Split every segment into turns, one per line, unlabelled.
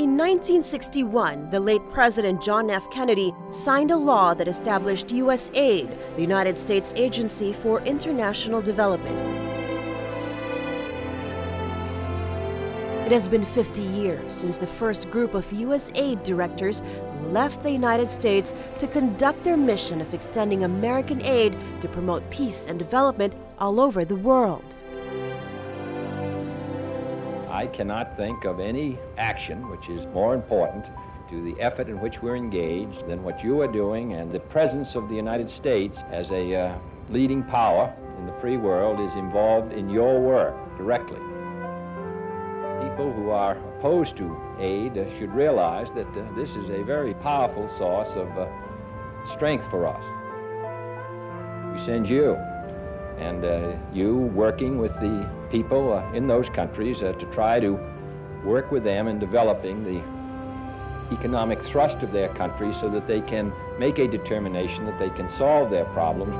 In 1961, the late President John F. Kennedy signed a law that established USAID, the United States Agency for International Development. It has been 50 years since the first group of USAID directors left the United States to conduct their mission of extending American aid to promote peace and development all over the world.
I cannot think of any action which is more important to the effort in which we're engaged than what you are doing, and the presence of the United States as a leading power in the free world is involved in your work directly. People who are opposed to aid should realize that this is a very powerful source of strength for us. We send you, and you working with the people in those countries to try to work with them in developing the economic thrust of their country so that they can make a determination that they can solve their problems.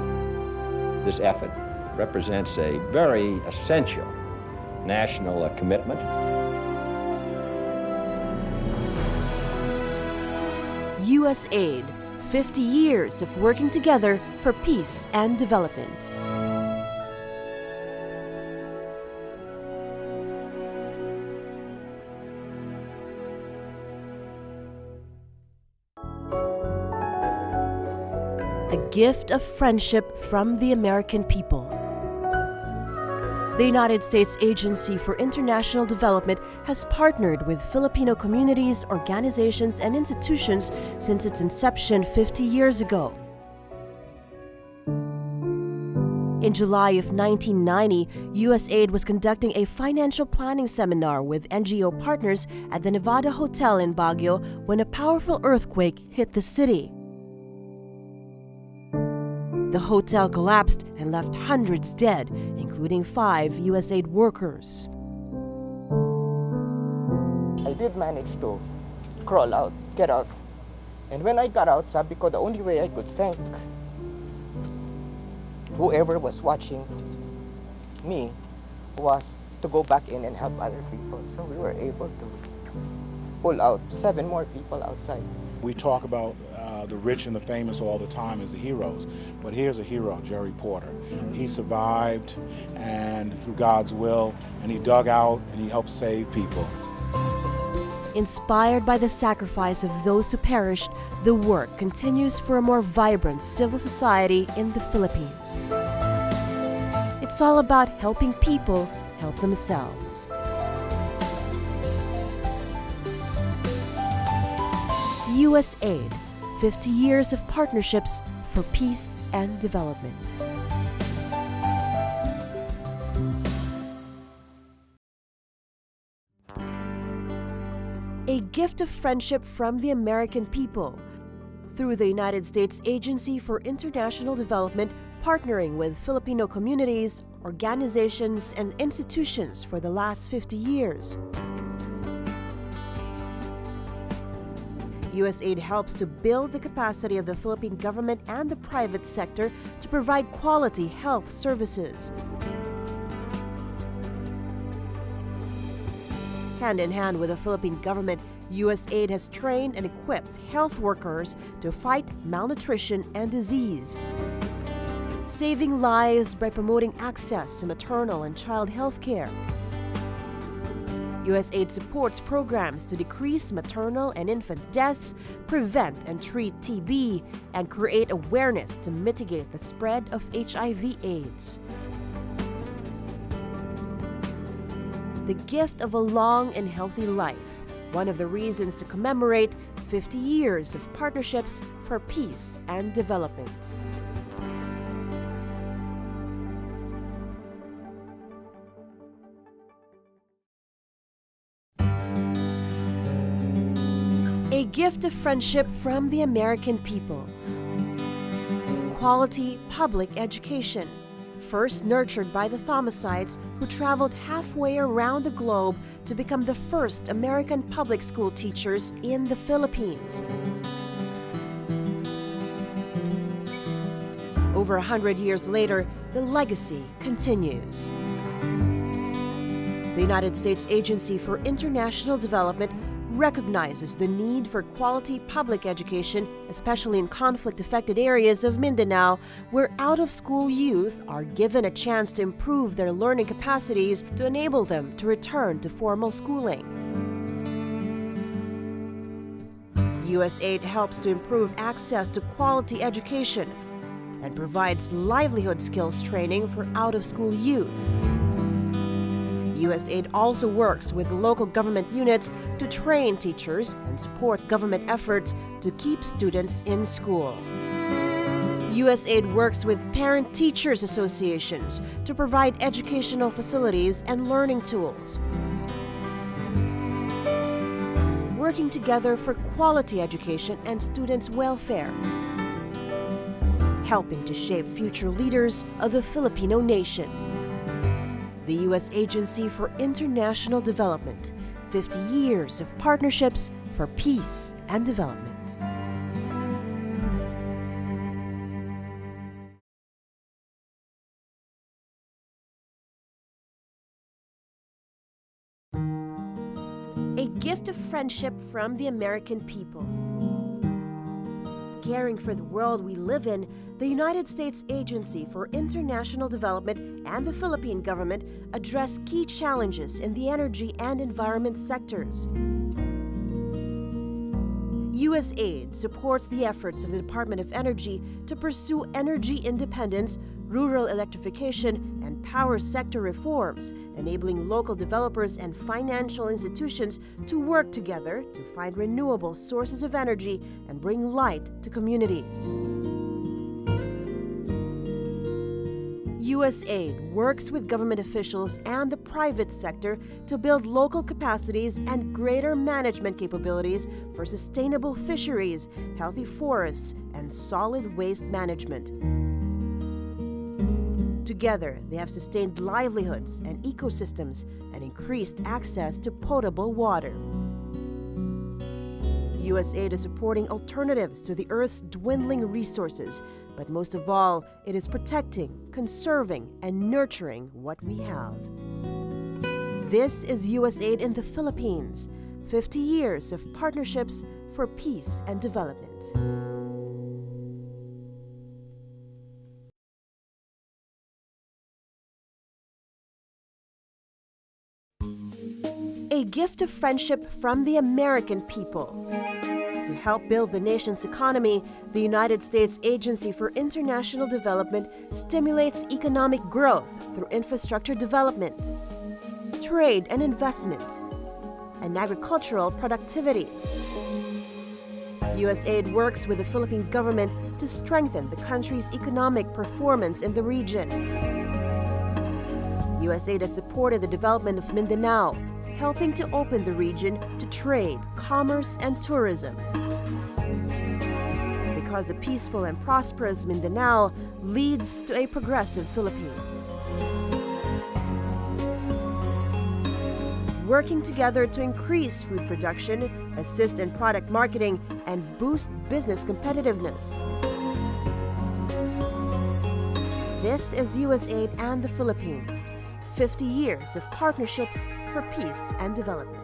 This effort represents a very essential national commitment.
USAID, 50 years of working together for peace and development. A gift of friendship from the American people. The United States Agency for International Development has partnered with Filipino communities, organizations, and institutions since its inception 50 years ago. In July of 1990, USAID was conducting a financial planning seminar with NGO partners at the Nevada Hotel in Baguio when a powerful earthquake hit the city. The hotel collapsed and left hundreds dead, including 5 USAID workers.
I did manage to crawl out, get out. And when I got out, sabi ko, the only way I could thank whoever was watching me was to go back in and help other people. So we were able to pull out 7 more people outside.
We talk about the rich and the famous all the time as the heroes, but here's a hero, Jerry Porter. He survived, and through God's will, and he dug out and he helped save people.
Inspired by the sacrifice of those who perished, the work continues for a more vibrant civil society in the Philippines. It's all about helping people help themselves. USAID, 50 years of partnerships for peace and development. A gift of friendship from the American people. Through the United States Agency for International Development, partnering with Filipino communities, organizations, and institutions for the last 50 years. USAID helps to build the capacity of the Philippine government and the private sector to provide quality health services. Hand in hand with the Philippine government, USAID has trained and equipped health workers to fight malnutrition and disease, saving lives by promoting access to maternal and child health care. USAID supports programs to decrease maternal and infant deaths, prevent and treat TB, and create awareness to mitigate the spread of HIV/AIDS. The gift of a long and healthy life, one of the reasons to commemorate 50 years of partnerships for peace and development. A gift of friendship from the American people. Quality public education, first nurtured by the Thomasides, who traveled halfway around the globe to become the first American public school teachers in the Philippines. Over 100 years later, the legacy continues. The United States Agency for International Development recognizes the need for quality public education, especially in conflict-affected areas of Mindanao, where out-of-school youth are given a chance to improve their learning capacities to enable them to return to formal schooling. USAID helps to improve access to quality education and provides livelihood skills training for out-of-school youth. USAID also works with local government units to train teachers and support government efforts to keep students in school. USAID works with parent-teachers associations to provide educational facilities and learning tools. Working together for quality education and students' welfare. Helping to shape future leaders of the Filipino nation. The U.S. Agency for International Development, 50 years of partnerships for peace and development. A gift of friendship from the American people. Caring for the world we live in, the United States Agency for International Development and the Philippine government address key challenges in the energy and environment sectors. USAID supports the efforts of the Department of Energy to pursue energy independence, rural electrification, and power sector reforms, enabling local developers and financial institutions to work together to find renewable sources of energy and bring light to communities. USAID works with government officials and the private sector to build local capacities and greater management capabilities for sustainable fisheries, healthy forests, and solid waste management. Together, they have sustained livelihoods and ecosystems and increased access to potable water. USAID is supporting alternatives to the Earth's dwindling resources, but most of all, it is protecting, conserving, and nurturing what we have. This is USAID in the Philippines, 50 years of partnerships for peace and development. A gift of friendship from the American people. To help build the nation's economy, the United States Agency for International Development stimulates economic growth through infrastructure development, trade and investment, and agricultural productivity. USAID works with the Philippine government to strengthen the country's economic performance in the region. USAID has supported the development of Mindanao, helping to open the region to trade, commerce, and tourism. Because a peaceful and prosperous Mindanao leads to a progressive Philippines. Working together to increase food production, assist in product marketing, and boost business competitiveness. This is USAID and the Philippines, 50 years of partnerships for peace and development.